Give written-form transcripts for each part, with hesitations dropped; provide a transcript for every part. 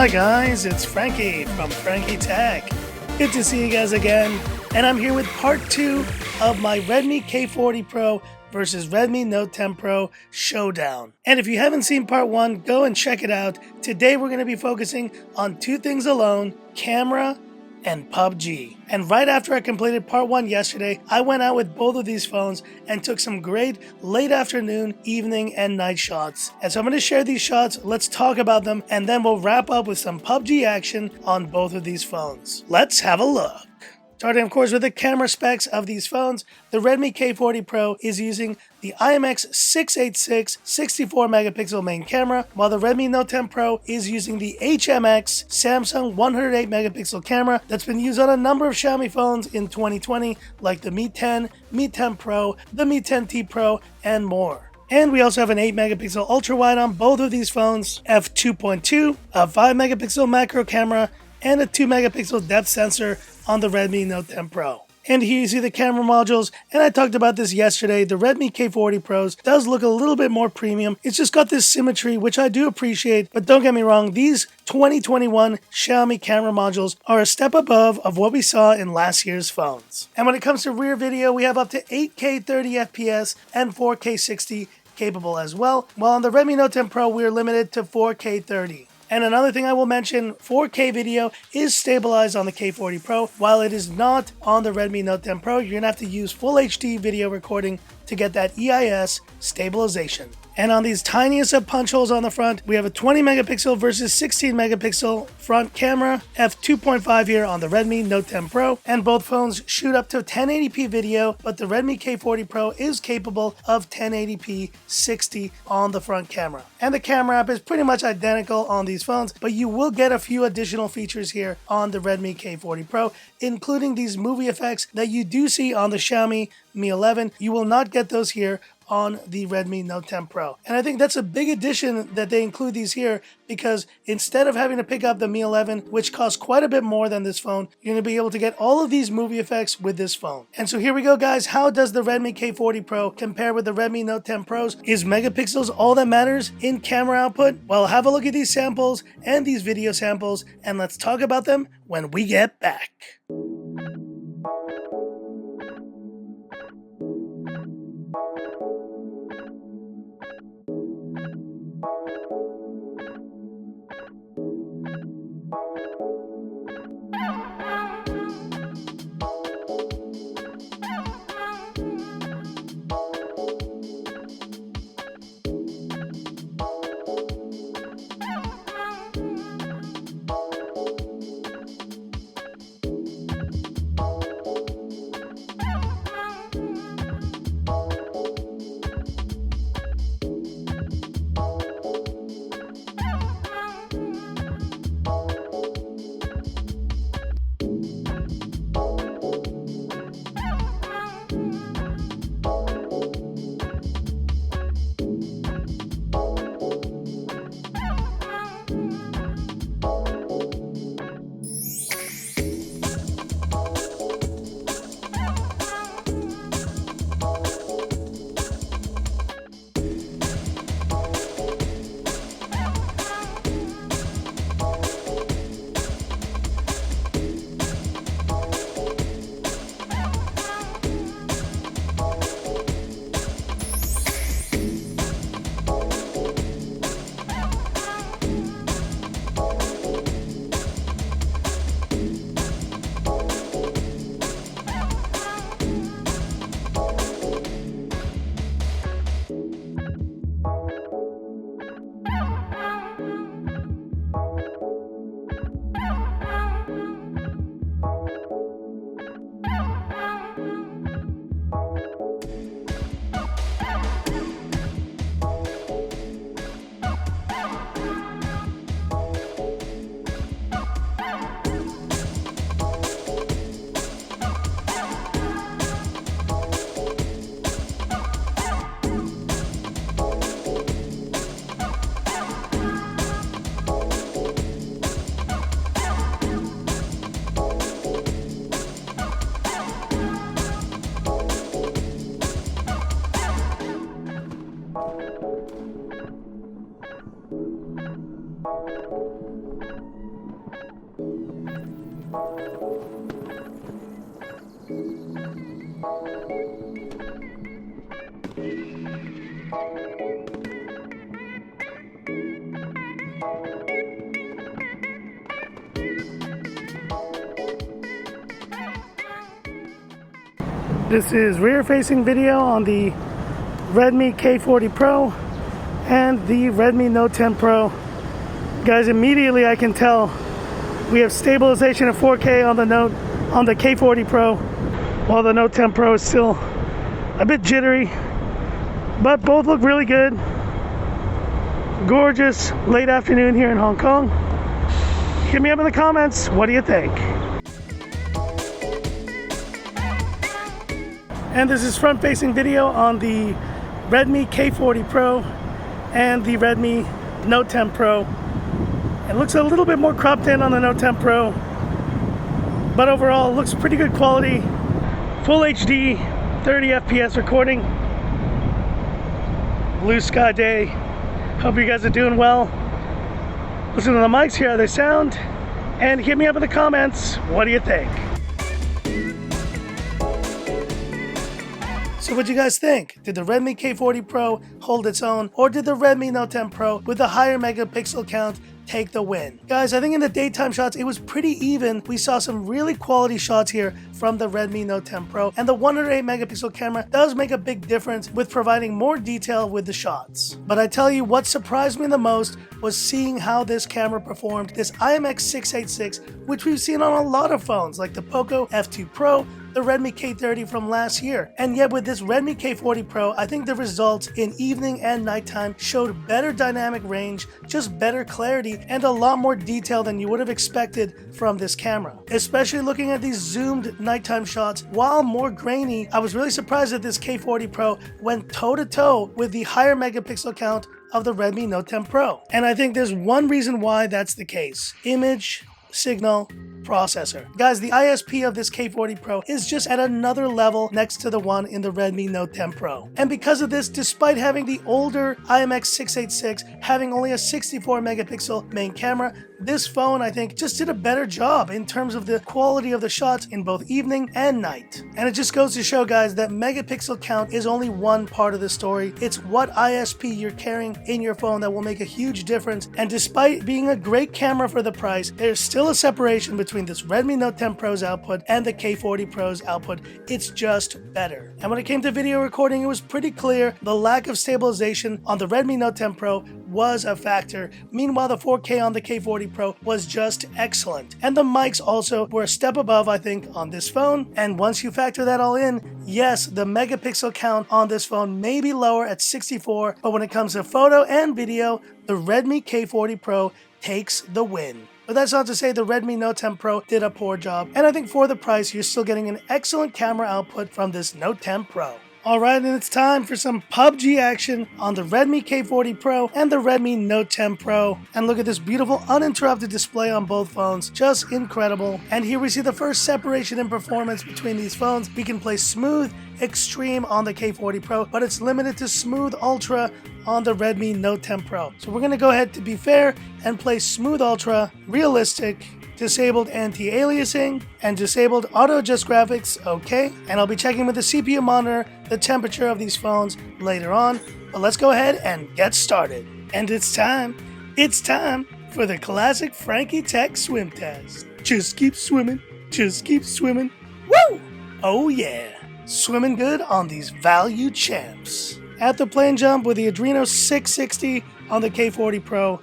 Hi guys, it's Frankie from Frankie Tech. Good to see you guys again, and I'm here with part 2 of my Redmi K40 Pro versus Redmi Note 10 Pro showdown. And if you haven't seen part 1, go and check it out. Today we're going to be focusing on two things alone: camera and PUBG. And right after I completed part 1 yesterday, I went out with both of these phones and took some great late afternoon, evening, and night shots. And so I'm going to share these shots, let's talk about them, and then we'll wrap up with some PUBG action on both of these phones. Let's have a look. Starting, of course, with the camera specs of these phones, the Redmi K40 Pro is using the IMX686 64-megapixel main camera, while the Redmi Note 10 Pro is using the HMX Samsung 108-megapixel camera that's been used on a number of Xiaomi phones in 2020, like the Mi 10, Mi 10 Pro, the Mi 10T Pro, and more. And we also have an 8-megapixel ultra-wide on both of these phones, f2.2, a 5-megapixel macro camera, and a 2-megapixel depth sensor on the Redmi Note 10 Pro. And here you see the camera modules, and I talked about this yesterday. The Redmi K40 Pros does look a little bit more premium. It's just got this symmetry, which I do appreciate, but don't get me wrong, these 2021 Xiaomi camera modules are a step above of what we saw in last year's phones. And when it comes to rear video, we have up to 8K 30 FPS and 4K 60 capable as well, while on the Redmi Note 10 Pro, we're limited to 4K 30. And another thing I will mention, 4K video is stabilized on the K40 Pro, while it is not on the Redmi Note 10 Pro. You're going to have to use Full HD video recording to get that EIS stabilization. And on these tiniest of punch holes on the front, we have a 20 megapixel versus 16 megapixel front camera, f2.5 here on the Redmi Note 10 Pro, and both phones shoot up to 1080p video, but the Redmi K40 Pro is capable of 1080p 60 on the front camera. And the camera app is pretty much identical on these phones, but you will get a few additional features here on the Redmi K40 Pro, including these movie effects that you do see on the Xiaomi Mi 11. You will not get those here on the Redmi Note 10 Pro. And I think that's a big addition that they include these here, because instead of having to pick up the Mi 11, which costs quite a bit more than this phone, you're going to be able to get all of these movie effects with this phone. And so here we go, guys. How does the Redmi K40 Pro compare with the Redmi Note 10 Pros? Is megapixels all that matters in camera output? Well, have a look at these samples and these video samples, and let's talk about them when we get back. This is rear-facing video on the Redmi K40 Pro and the Redmi Note 10 Pro. Guys, immediately I can tell we have stabilization of 4K on the K40 Pro, while the Note 10 Pro is still a bit jittery, but both look really good. Gorgeous late afternoon here in Hong Kong. Hit me up in the comments, what do you think? And this is front-facing video on the Redmi K40 Pro and the Redmi Note 10 Pro. It looks a little bit more cropped in on the Note 10 Pro, but overall it looks pretty good quality. Full HD, 30 FPS recording. Blue sky day. Hope you guys are doing well. Listen to the mics, hear how they sound, and hit me up in the comments, what do you think? So what do you guys think? Did the Redmi K40 Pro hold its own, or did the Redmi Note 10 Pro with the higher megapixel count take the win? Guys, I think in the daytime shots it was pretty even. We saw some really quality shots here from the Redmi Note 10 Pro, and the 108 megapixel camera does make a big difference with providing more detail with the shots. But I tell you, what surprised me the most was seeing how this camera performed. This IMX686, which we've seen on a lot of phones like the Poco F2 Pro, the Redmi K30 from last year. And yet with this Redmi K40 Pro, I think the results in evening and nighttime showed better dynamic range, just better clarity, and a lot more detail than you would have expected from this camera. Especially looking at these zoomed nighttime shots, while more grainy, I was really surprised that this K40 Pro went toe-to-toe with the higher megapixel count of the Redmi Note 10 Pro. And I think there's one reason why that's the case: image signal processor. Guys, the ISP of this K40 Pro is just at another level next to the one in the Redmi Note 10 Pro. And because of this, despite having the older IMX686 having only a 64 megapixel main camera, this phone, I think, just did a better job in terms of the quality of the shots in both evening and night. And it just goes to show, guys, that megapixel count is only one part of the story. It's what ISP you're carrying in your phone that will make a huge difference. And despite being a great camera for the price, there's still a separation between this Redmi Note 10 Pro's output and the K40 Pro's output. It's just better. And when it came to video recording, it was pretty clear the lack of stabilization on the Redmi Note 10 Pro was a factor. Meanwhile, the 4K on the K40 Pro was just excellent. And the mics also were a step above, I think, on this phone. And once you factor that all in, yes, the megapixel count on this phone may be lower at 64, but when it comes to photo and video, the Redmi K40 Pro takes the win. But that's not to say the Redmi Note 10 Pro did a poor job, and I think for the price, you're still getting an excellent camera output from this Note 10 Pro. Alright, and it's time for some PUBG action on the Redmi K40 Pro and the Redmi Note 10 Pro. And look at this beautiful uninterrupted display on both phones, just incredible. And here we see the first separation in performance between these phones. We can play Smooth Extreme on the K40 Pro, but it's limited to Smooth Ultra on the Redmi Note 10 Pro. So we're going to go ahead, to be fair, and play Smooth Ultra, Realistic, disabled anti-aliasing, and disabled auto-adjust graphics, okay. And I'll be checking with the CPU monitor the temperature of these phones later on, but let's go ahead and get started. And it's time for the classic Frankie Tech swim test. Just keep swimming, woo! Oh yeah, swimming good on these value champs. At the plane jump with the Adreno 660 on the K40 Pro,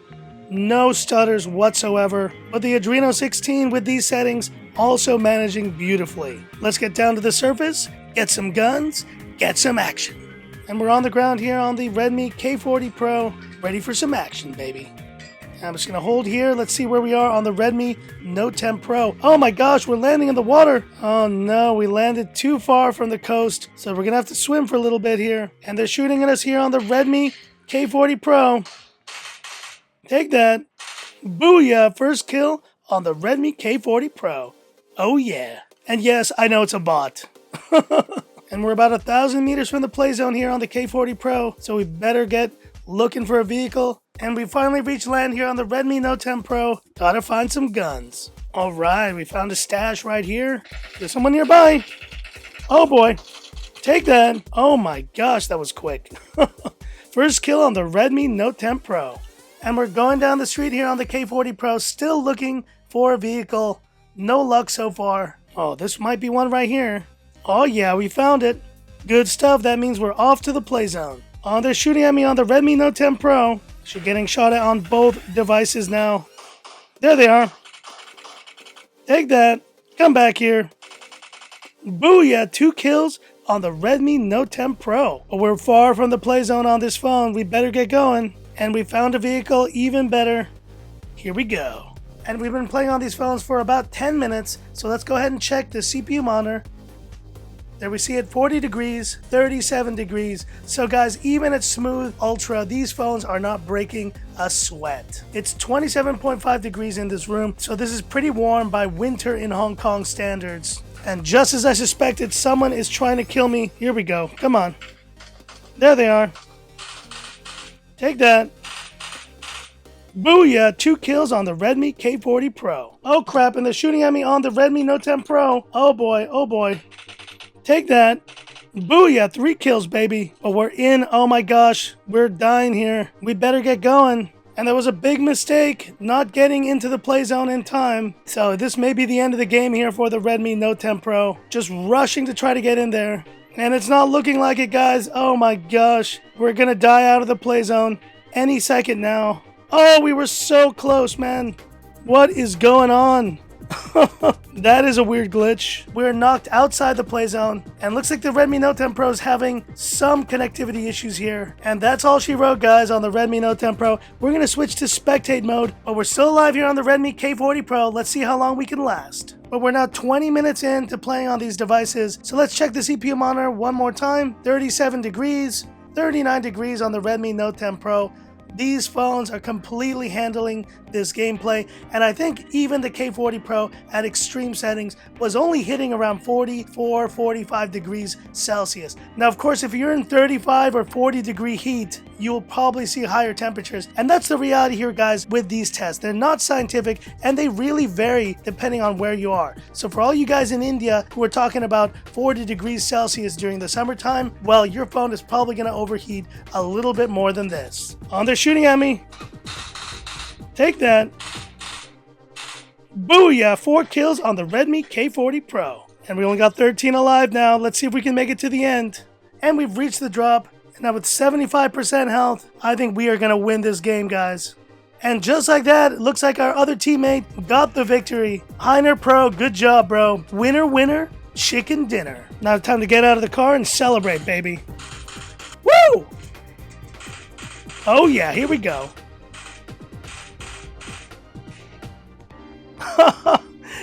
no stutters whatsoever, but the Adreno 16 with these settings also managing beautifully. Let's get down to the surface, get some guns, get some action. And we're on the ground here on the Redmi K40 Pro, ready for some action, baby. I'm just gonna hold here. Let's see where we are on the Redmi Note 10 Pro. Oh my gosh, we're landing in the water. Oh no, we landed too far from the coast, so we're gonna have to swim for a little bit here. And they're shooting at us here on the Redmi K40 Pro. Take that. Booyah, first kill on the Redmi K40 Pro. Oh yeah. And yes, I know it's a bot. And we're about 1,000 meters from the play zone here on the K40 Pro, so we better get looking for a vehicle. And we finally reached land here on the Redmi Note 10 Pro. Gotta find some guns. Alright, we found a stash right here. There's someone nearby. Oh boy. Take that. Oh my gosh, that was quick. First kill on the Redmi Note 10 Pro. And we're going down the street here on the K40 Pro, still looking for a vehicle. No luck so far. Oh, this might be one right here. Oh yeah, we found it. Good stuff. That means we're off to the play zone. Oh, they're shooting at me on the Redmi Note 10 Pro. She's getting shot at on both devices now. There they are. Take that. Come back here. Booyah, 2 kills on the Redmi Note 10 Pro. But we're far from the play zone on this phone. We better get going. And we found a vehicle even better. Here we go. And we've been playing on these phones for about 10 minutes. So let's go ahead and check the CPU monitor. There we see it 40 degrees, 37 degrees. So guys, even at smooth ultra, these phones are not breaking a sweat. It's 27.5 degrees in this room, so this is pretty warm by winter in Hong Kong standards. And just as I suspected, someone is trying to kill me. Here we go. Come on. There they are. Take that. Booyah, 2 kills on the Redmi K40 Pro. Oh crap, and they're shooting at me on the Redmi Note 10 Pro. Oh boy, oh boy. Take that. Booyah, 3 kills, baby. But we're in. Oh my gosh, we're dying here. We better get going. And there was a big mistake not getting into the play zone in time. So this may be the end of the game here for the Redmi Note 10 Pro. Just rushing to try to get in there. And it's not looking like it, guys. Oh my gosh. We're gonna die out of the play zone any second now. Oh, we were so close, man. What is going on? That is a weird glitch. We're knocked outside the play zone, and looks like the Redmi Note 10 Pro is having some connectivity issues here. And that's all she wrote, guys, on the Redmi Note 10 Pro. We're going to switch to spectate mode, but we're still alive here on the Redmi K40 Pro. Let's see how long we can last. But we're now 20 minutes into playing on these devices, so let's check the CPU monitor one more time. 37 degrees, 39 degrees on the Redmi Note 10 Pro. These phones are completely handling this gameplay, and I think even the K40 Pro at extreme settings was only hitting around 44, 45 degrees Celsius. Now, of course, if you're in 35 or 40 degree heat, you will probably see higher temperatures, and that's the reality here, guys, with these tests. They're not scientific, and they really vary depending on where you are. So for all you guys in India who are talking about 40 degrees Celsius during the summertime, well, your phone is probably going to overheat a little bit more than this. They're shooting at me. Take that. Booyah, 4 kills on the Redmi K40 Pro. And we only got 13 alive now. Let's see if we can make it to the end. And we've reached the drop. And now with 75% health, I think we are going to win this game, guys. And just like that, it looks like our other teammate got the victory. Heiner Pro, good job, bro. Winner, winner, chicken dinner. Now time to get out of the car and celebrate, baby. Woo! Oh yeah, here we go.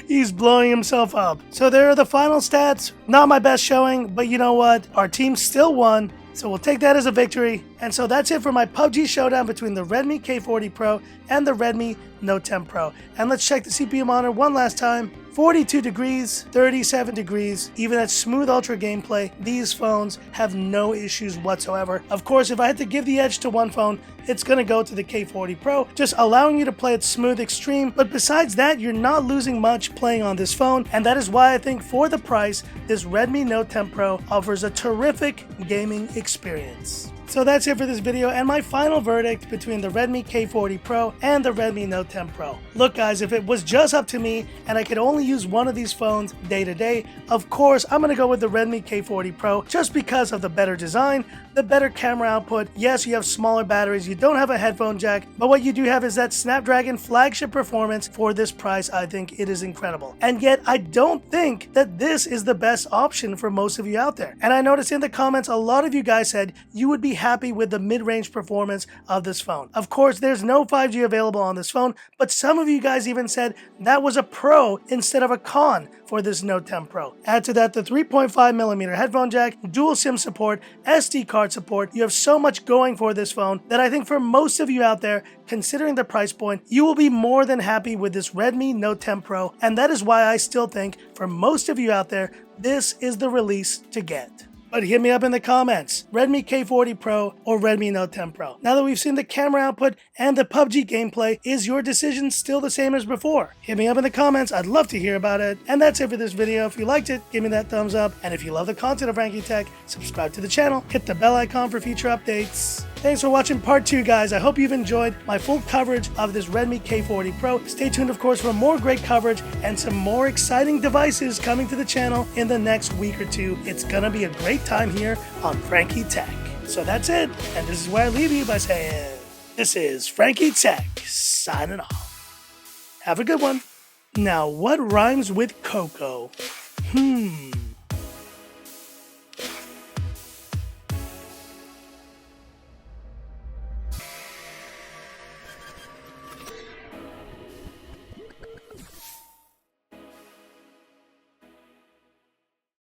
He's blowing himself up. So there are the final stats. Not my best showing, but you know what? Our team still won. So we'll take that as a victory. And so that's it for my PUBG showdown between the Redmi K40 Pro and the Redmi Note 10 Pro. And let's check the CPU monitor one last time. 42 degrees, 37 degrees, even at smooth ultra gameplay, these phones have no issues whatsoever. Of course, if I had to give the edge to one phone, it's going to go to the K40 Pro, just allowing you to play at smooth extreme. But besides that, you're not losing much playing on this phone, and that is why I think for the price, this Redmi Note 10 Pro offers a terrific gaming experience. So that's it for this video and my final verdict between the Redmi K40 Pro and the Redmi Note 10 Pro. Look guys, if it was just up to me and I could only use one of these phones day to day, of course I'm going to go with the Redmi K40 Pro just because of the better design, the better camera output. Yes, you have smaller batteries, you don't have a headphone jack, but what you do have is that Snapdragon flagship performance. For this price, I think it is incredible. And yet, I don't think that this is the best option for most of you out there. And I noticed in the comments, a lot of you guys said you would be happy with the mid-range performance of this phone. Of course, there's no 5G available on this phone, but some of you guys even said that was a pro instead of a con for this Note 10 Pro. Add to that the 3.5mm headphone jack, dual SIM support, SD card support. You have so much going for this phone that I think for most of you out there, considering the price point, you will be more than happy with this Redmi Note 10 Pro, and that is why I still think for most of you out there, this is the release to get. But hit me up in the comments, Redmi K40 Pro or Redmi Note 10 Pro. Now that we've seen the camera output and the PUBG gameplay, is your decision still the same as before? Hit me up in the comments, I'd love to hear about it. And that's it for this video. If you liked it, give me that thumbs up. And if you love the content of Frankie Tech, subscribe to the channel, hit the bell icon for future updates. Thanks for watching part 2, guys. I hope you've enjoyed my full coverage of this Redmi K40 Pro. Stay tuned, of course, for more great coverage and some more exciting devices coming to the channel in the next week or two. It's gonna be a great time here on Frankie Tech. So that's it, and this is where I leave you by saying, this is Frankie Tech, signing off. Have a good one. Now, what rhymes with Coco?